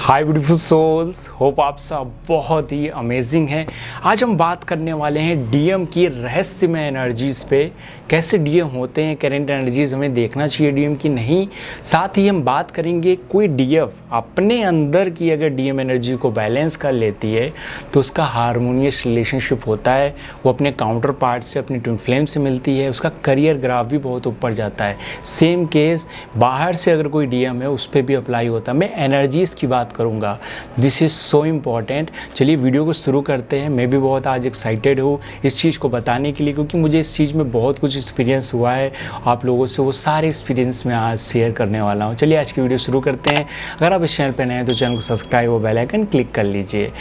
हाय beautiful souls, hope आप सब बहुत ही अमेजिंग हैं। आज हम बात करने वाले हैं डीएम की रहस्यमय एनर्जीज़ पे। कैसे डीएम होते हैं, करेंट एनर्जीज़ हमें देखना चाहिए डीएम की नहीं। साथ ही हम बात करेंगे कोई डीएफ अपने अंदर की अगर डीएम एनर्जी को बैलेंस कर लेती है तो उसका हारमोनियस रिलेशनशिप होता है, वो अपने काउंटर पार्ट से, अपनी ट्विन फ्लेम से मिलती है, उसका करियर ग्राफ भी बहुत ऊपर जाता है। सेम केस बाहर से अगर कोई डीएम है उस पर भी अप्लाई होता है। मैं एनर्जीज़ की बात करूंगा, दिस इज़ सो इम्पॉर्टेंट। चलिए वीडियो को शुरू करते हैं। मैं भी बहुत आज एक्साइटेड हूँ इस चीज़ को बताने के लिए, क्योंकि मुझे इस चीज़ में बहुत कुछ एक्सपीरियंस हुआ है। आप लोगों से वो सारे एक्सपीरियंस मैं आज शेयर करने वाला हूँ। चलिए आज की वीडियो शुरू करते हैं। अगर आप इस चैनल पर नए हैं तो चैनल को सब्सक्राइब और बेल आइकन क्लिक कर लीजिए।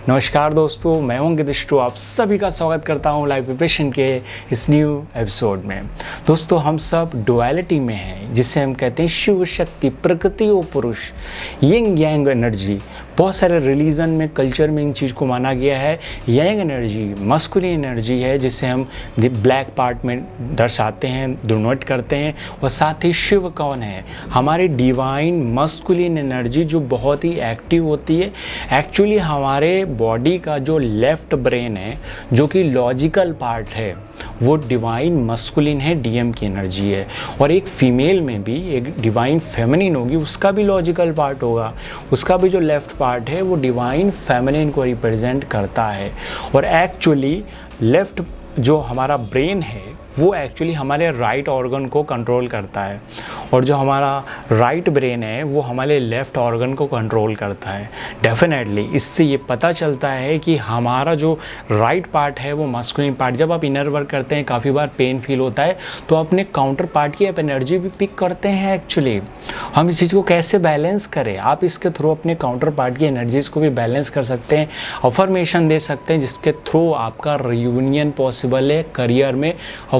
नमस्कार दोस्तों, मैं हूं गिदिष्टु। आप सभी का स्वागत करता हूं लाइव प्रिपरेशन के इस न्यू एपिसोड में। दोस्तों, हम सब डुअलिटी में हैं, जिसे हम कहते हैं शिव शक्ति, प्रकृति और पुरुष, यिंग यांग एनर्जी। बहुत सारे रिलीजन में, कल्चर में इन चीज़ को माना गया है। यांग एनर्जी मस्कुलिन एनर्जी है, जिसे हम ब्लैक पार्ट में दर्शाते हैं, डिनोट करते हैं। और साथ ही शिव कौन है? हमारी डिवाइन मस्कुलिन एनर्जी, जो बहुत ही एक्टिव होती है। एक्चुअली हमारे बॉडी का जो लेफ्ट ब्रेन है, जो कि लॉजिकल पार्ट है, वो डिवाइन मस्कुलिन है, डीएम की एनर्जी है। और एक फीमेल में भी एक डिवाइन फेमिनिन होगी, उसका भी लॉजिकल पार्ट होगा, उसका भी जो लेफ्ट पार्ट है वो डिवाइन फेमिनिन को रिप्रेजेंट करता है। और एक्चुअली लेफ्ट जो हमारा ब्रेन है वो एक्चुअली हमारे राइट ऑर्गन को कंट्रोल करता है, और जो हमारा राइट ब्रेन है वो हमारे लेफ़्ट ऑर्गन को कंट्रोल करता है। डेफिनेटली इससे ये पता चलता है कि हमारा जो राइट पार्ट है वो मस्कुलिन पार्ट, जब आप इनर वर्क करते हैं काफ़ी बार पेन फील होता है तो अपने काउंटर पार्ट की आप एनर्जी भी पिक करते हैं। एक्चुअली हम इस चीज़ को कैसे बैलेंस करें, आप इसके थ्रू अपने काउंटर पार्ट की एनर्जीज़ को भी बैलेंस कर सकते हैं, अफर्मेशन दे सकते हैं, जिसके थ्रू आपका रियूनियन पॉसिबल है करियर में।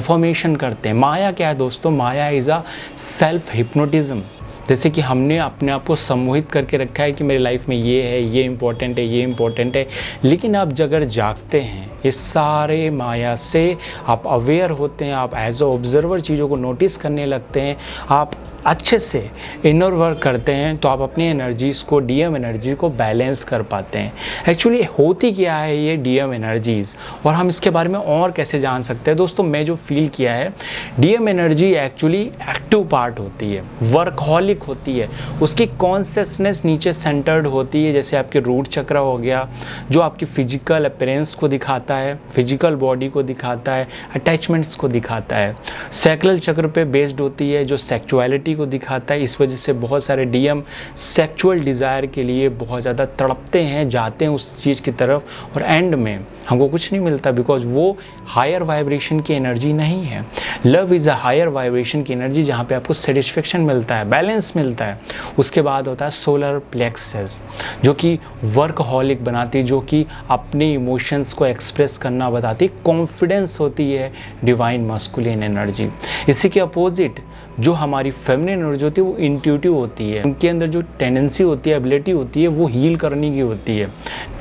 फॉर्मेशन करते हैं। माया क्या है दोस्तों? माया इज़ अ सेल्फ हिप्नोटिज्म। जैसे कि हमने अपने आप को सम्मोहित करके रखा है कि मेरी लाइफ में ये है, ये इम्पोर्टेंट है, ये इम्पोर्टेंट है। लेकिन आप अगर जागते हैं इस सारे माया से, आप अवेयर होते हैं, आप एज अ ऑब्जर्वर चीज़ों को नोटिस करने लगते हैं, आप अच्छे से इनर वर्क करते हैं, तो आप अपनी एनर्जीज़ को, डीएम एनर्जी को बैलेंस कर पाते हैं। एक्चुअली होती क्या है ये डीएम एनर्जीज़, और हम इसके बारे में और कैसे जान सकते हैं? दोस्तों, मैं जो फील किया है, DM energy actually active part होती है, वर्कहॉलिक होती है, उसकी कॉन्शियसनेस नीचे सेंटर्ड होती है। जैसे आपके रूट चक्र हो गया, जो आपकी फिजिकल अपीयरेंस को दिखाता है, फिजिकल बॉडी को दिखाता है, अटैचमेंट्स को दिखाता है। सैक्रल चक्र पे बेस्ड होती है, जो सेक्सुअलिटी को दिखाता है। इस वजह से बहुत सारे डीएम सेक्सुअल डिज़ायर के लिए बहुत ज़्यादा तड़पते हैं, जाते हैं उस चीज़ की तरफ, और एंड में हमको कुछ नहीं मिलता, बिकॉज वो हायर वाइब्रेशन की एनर्जी नहीं है। Love is a higher vibration की एनर्जी, जहाँ पे आपको सेटिस्फेक्शन मिलता है, बैलेंस मिलता है। उसके बाद होता है सोलर प्लेक्सस, जो कि वर्कहॉलिक बनाती है, जो कि अपने इमोशंस को एक्सप्रेस करना बताती है। कॉन्फिडेंस होती है डिवाइन मस्कुलिन एनर्जी। इसी के अपोजिट जो हमारी फेमिनिन एनर्जी होती है वो इंट्यूटिव होती है। उनके अंदर जो टेंडेंसी होती है, एबिलिटी होती है, वो हील करने की होती है,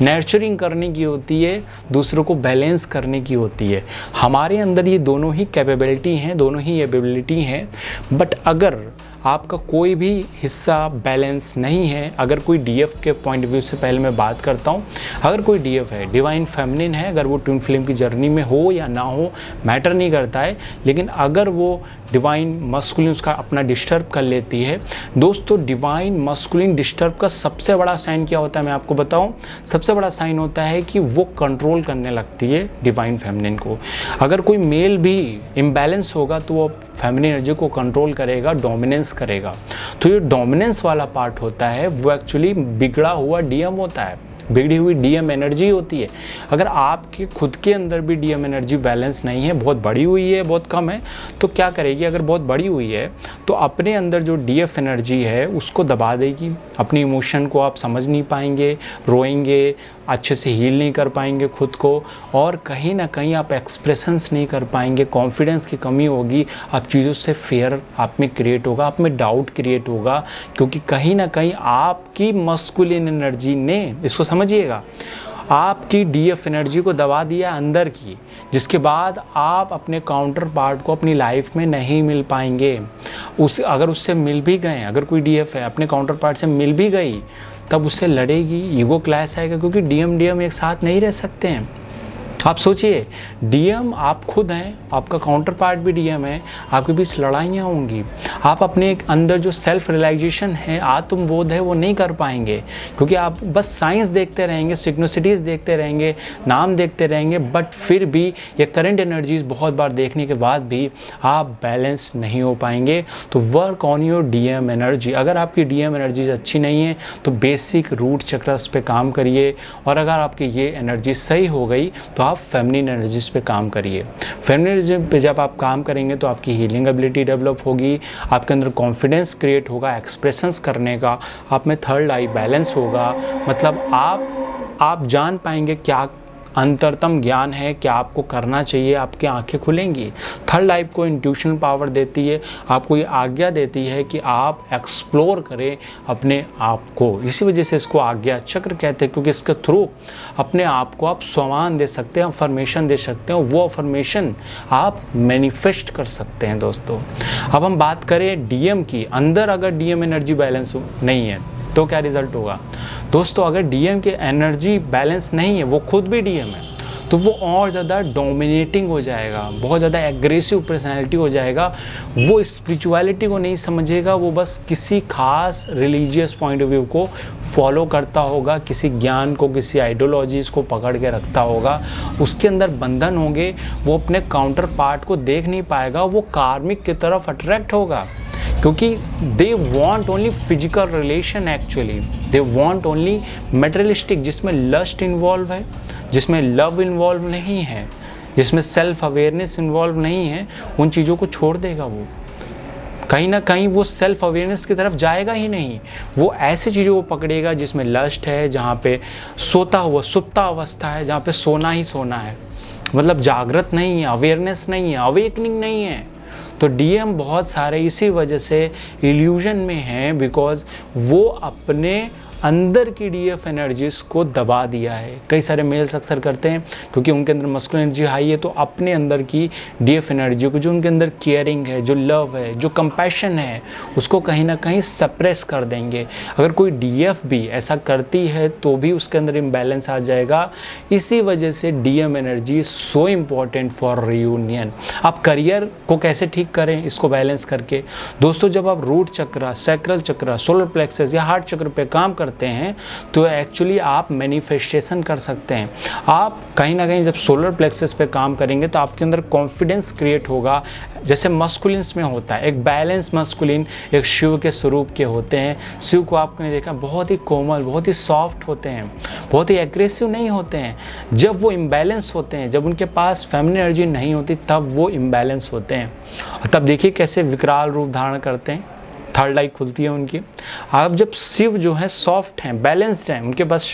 नर्चरिंग करने की होती है, दूसरों को बैलेंस करने की होती है। हमारे अंदर ये दोनों ही कैपेबिलिटी हैं, दोनों ही एबिलिटी हैं। बट अगर आपका कोई भी हिस्सा बैलेंस नहीं है, अगर कोई डीएफ के पॉइंट ऑफ व्यू से पहले मैं बात करता हूँ, अगर कोई डीएफ है, डिवाइन फेमिनिन है, अगर वो ट्विन फ्लेम की जर्नी में हो या ना हो मैटर नहीं करता है, लेकिन अगर वो डिवाइन मस्कुलिन उसका अपना डिस्टर्ब कर लेती है, दोस्तों डिवाइन मस्कुलिन डिस्टर्ब का सबसे बड़ा साइन क्या होता है मैं आपको बताऊं? सबसे बड़ा साइन होता है कि वो कंट्रोल करने लगती है डिवाइन फेमिनिन को। अगर कोई मेल भी इम्बैलेंस होगा तो वो फेमिनिन एनर्जी को कंट्रोल करेगा, डोमिनेंस करेगा। तो ये डोमिनेंस वाला पार्ट होता है वो एक्चुअली बिगड़ा हुआ डीएम होता है, बिगड़ी हुई डीएम एनर्जी होती है। अगर आपके खुद के अंदर भी डीएम एनर्जी बैलेंस नहीं है, बहुत बड़ी हुई है, बहुत कम है, तो क्या करेगी? अगर बहुत बड़ी हुई है तो अपने अंदर जो डीएफ एनर्जी है उसको दबा देगी। अपनी इमोशन को आप समझ नहीं पाएंगे, रोएंगे, अच्छे से हील नहीं कर पाएंगे खुद को, और कहीं ना कहीं आप एक्सप्रेशंस नहीं कर पाएंगे, कॉन्फिडेंस की कमी होगी, आप चीज़ों से फेयर आप में क्रिएट होगा, आप में डाउट क्रिएट होगा, क्योंकि कहीं ना कहीं आपकी मस्कुलिन एनर्जी ने, इसको समझिएगा, आपकी डीएफ एनर्जी को दबा दिया अंदर की, जिसके बाद आप अपने काउंटर पार्ट को अपनी लाइफ में नहीं मिल पाएंगे। अगर उससे मिल भी गए, अगर कोई डीएफ है अपने काउंटर पार्ट से मिल भी गई, तब उससे लड़ेगी, ईगो क्लैश आएगा, क्योंकि डीएम एक साथ नहीं रह सकते हैं। आप सोचिए, डीएम आप खुद हैं, आपका काउंटर पार्ट भी डीएम है, आपके बीच लड़ाइयाँ होंगी, आप अपने एक अंदर जो सेल्फ रियलाइजेशन है, आत्मबोध है, वो नहीं कर पाएंगे, क्योंकि आप बस साइंस देखते रहेंगे, सिग्नोसिटीज़ देखते रहेंगे, नाम देखते रहेंगे, बट फिर भी ये करंट एनर्जीज़ बहुत बार देखने के बाद भी आप बैलेंस नहीं हो पाएंगे। तो work on your DM energy. अगर आपकी डीएम एनर्जीज अच्छी नहीं है तो बेसिक रूट चक्रस पे काम करिए, और अगर आपकी ये एनर्जी सही हो गई तो आप फेमिनिन एनर्जीज पे काम करिए। फेमिनिन एनर्जी पे जब आप काम करेंगे तो आपकी हीलिंग एबिलिटी डेवलप होगी, आपके अंदर कॉन्फिडेंस क्रिएट होगा एक्सप्रेशंस करने का, आप में थर्ड आई बैलेंस होगा, मतलब आप जान पाएंगे क्या अंतरतम ज्ञान है, क्या आपको करना चाहिए, आपकी आंखें खुलेंगी। थर्ड लाइफ को इंट्यूशनल पावर देती है, आपको ये आज्ञा देती है कि आप एक्सप्लोर करें अपने आप को। इसी वजह से इसको आज्ञा चक्र कहते हैं, क्योंकि इसके थ्रू अपने आप को आप सम्मान दे सकते हैं, अफर्मेशन दे सकते हैं, वो अफर्मेशन आप मैनिफेस्ट कर सकते हैं। दोस्तों, अब हम बात करें डीएम की। अंदर अगर डीएम एनर्जी बैलेंस नहीं है तो क्या रिजल्ट होगा? दोस्तों, अगर डीएम की एनर्जी बैलेंस नहीं है, वो खुद भी डीएम है, तो वो और ज़्यादा डोमिनेटिंग हो जाएगा, बहुत ज़्यादा एग्रेसिव पर्सनैलिटी हो जाएगा, वो स्पिरिचुअलिटी को नहीं समझेगा, वो बस किसी खास रिलीजियस पॉइंट ऑफ व्यू को फॉलो करता होगा, किसी ज्ञान को, किसी आइडियोलॉजीज़ को पकड़ के रखता होगा, उसके अंदर बंधन होंगे, वो अपने काउंटर पार्ट को देख नहीं पाएगा, वो कार्मिक की तरफ अट्रैक्ट होगा, क्योंकि they want only physical relation, actually they want only materialistic, जिसमें लस्ट इन्वॉल्व है, जिसमें लव इन्वॉल्व नहीं है, जिसमें सेल्फ अवेयरनेस इन्वॉल्व नहीं है, उन चीज़ों को छोड़ देगा। वो कहीं ना कहीं वो सेल्फ अवेयरनेस की तरफ जाएगा ही नहीं, वो ऐसी चीज़ों को पकड़ेगा जिसमें लस्ट है, जहाँ पे सुप्ता अवस्था है, जहाँ पे सोना ही सोना है, मतलब जागृत नहीं है, अवेयरनेस नहीं है, अवेकनिंग नहीं है। तो डीएम बहुत सारे इसी वजह से इल्यूजन में हैं, बिकॉज वो अपने अंदर की डीएफ एनर्जीज को दबा दिया है। कई सारे मेल्स अक्सर करते हैं, क्योंकि उनके अंदर मस्कुलिन एनर्जी हाई है, तो अपने अंदर की डीएफ एनर्जी को, जो उनके अंदर केयरिंग है, जो लव है, जो कंपैशन है, उसको कहीं ना कहीं सप्रेस कर देंगे। अगर कोई डीएफ भी ऐसा करती है तो भी उसके अंदर इम्बैलेंस आ जाएगा। इसी वजह से DM energy so important for reunion. आप करियर को कैसे ठीक करें इसको बैलेंस करके? दोस्तों, जब आप रूट चक्र, सैक्रल चक्र, सोलर प्लेक्सस या हार्ट चक्र पे काम करते हैं तो एक्चुअली आप मैनिफेस्टेशन कर सकते हैं। आप कहीं ना कहीं जब सोलर प्लेक्सस पे काम करेंगे तो आपके अंदर कॉन्फिडेंस क्रिएट होगा, जैसे मस्कुलिन्स में होता है। एक बैलेंस मस्कुलिन एक शिव के स्वरूप के होते हैं। शिव को आपने देखा बहुत ही कोमल, बहुत ही सॉफ्ट होते हैं, बहुत ही एग्रेसिव नहीं होते हैं। जब वो इम्बैलेंस होते हैं, जब उनके पास फेमिनिन एनर्जी नहीं होती, तब वो इम्बैलेंस होते हैं। और तब देखिए कैसे विकराल रूप धारण करते हैं, थर्ड आई खुलती है उनकी। अब जब शिव जो है सॉफ्ट हैं, बैलेंस्ड हैं, उनके पास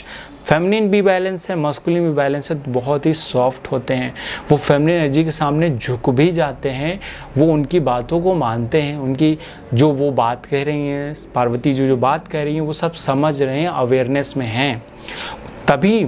फेमिनिन भी बैलेंस है, मस्कुलिन भी बैलेंस है, तो बहुत ही सॉफ्ट होते हैं। वो फेमिनिन एनर्जी के सामने झुक भी जाते हैं, वो उनकी बातों को मानते हैं, उनकी जो वो बात कह रही हैं, पार्वती जो बात कह रही हैं, वो सब समझ रहे हैं, अवेयरनेस में हैं। तभी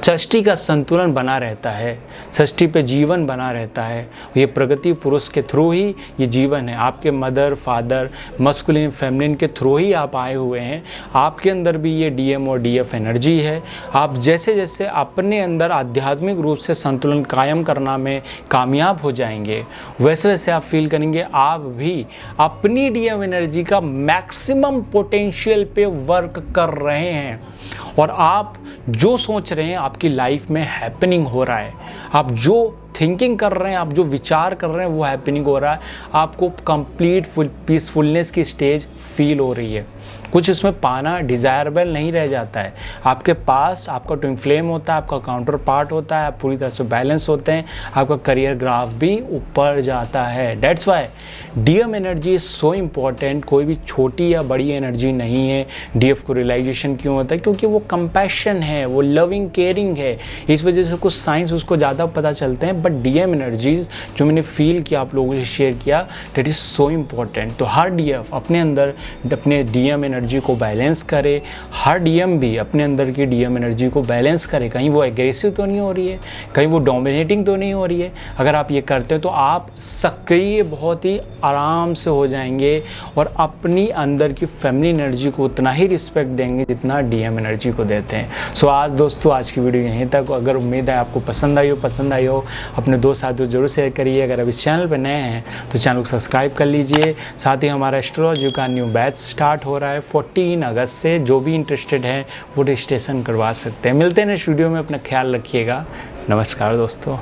सृष्टि का संतुलन बना रहता है, सृष्टि पे जीवन बना रहता है। ये प्रगति पुरुष के थ्रू ही ये जीवन है। आपके मदर, फादर, मस्कुलिन, फेमिनिन के थ्रू ही आप आए हुए हैं। आपके अंदर भी ये डीएम और डीएफ एनर्जी है। आप जैसे जैसे अपने अंदर आध्यात्मिक रूप से संतुलन कायम करना में कामयाब हो जाएंगे, वैसे वैसे आप फील करेंगे आप भी अपनी डीएम एनर्जी का मैक्सिमम पोटेंशियल पे वर्क कर रहे हैं, और आप जो सोच रहे हैं आपकी लाइफ में हैपनिंग हो रहा है। आप जो थिंकिंग कर रहे हैं, आप जो विचार कर रहे हैं, वो हैपनिंग हो रहा है। आपको कंप्लीट पीसफुलनेस की स्टेज फील हो रही है। कुछ इसमें पाना डिज़ायरेबल नहीं रह जाता है। आपके पास आपका ट्विन फ्लेम होता है, आपका काउंटर पार्ट होता है, आप पूरी तरह से बैलेंस होते हैं, आपका करियर ग्राफ भी ऊपर जाता है। That's why DM energy is so important. कोई भी छोटी या बड़ी एनर्जी नहीं है। डीएफ को रियलाइजेशन क्यों होता है? क्योंकि वो कंपैशन है, वो लविंग केयरिंग है। इस वजह से कुछ साइंस उसको ज़्यादा पता चलते हैं। बट डीएम एनर्जीज जो मैंने फील किया, आप लोगों से शेयर किया, डेट इज़ सो इम्पॉर्टेंट। तो हर डीएफ अपने अंदर अपने डीएम एनर्जी को बैलेंस करे, हर डीएम भी अपने अंदर की डीएम एनर्जी को बैलेंस करे। कहीं वो एग्रेसिव तो नहीं हो रही है, कहीं वो डोमिनेटिंग तो नहीं हो रही है। अगर आप ये करते हो तो आप सक्रिय बहुत ही आराम से हो जाएंगे और अपनी अंदर की फैमिली एनर्जी को उतना ही रिस्पेक्ट देंगे जितना डीएम एनर्जी को देते हैं। सो आज दोस्तों आज की वीडियो यहीं तक। अगर उम्मीद है आपको पसंद आई हो अपने दोस्त साथियों जरूर शेयर करिए। अगर अब इस चैनल पर नए हैं तो चैनल को सब्सक्राइब कर लीजिए। साथ ही हमारा एस्ट्रोलॉजी का न्यू बैच स्टार्ट हो रहा है 14 अगस्त से। जो भी इंटरेस्टेड है वो रजिस्ट्रेशन करवा सकते हैं। मिलते हैं नेक्स्ट वीडियो में, अपना ख्याल रखिएगा। नमस्कार दोस्तों।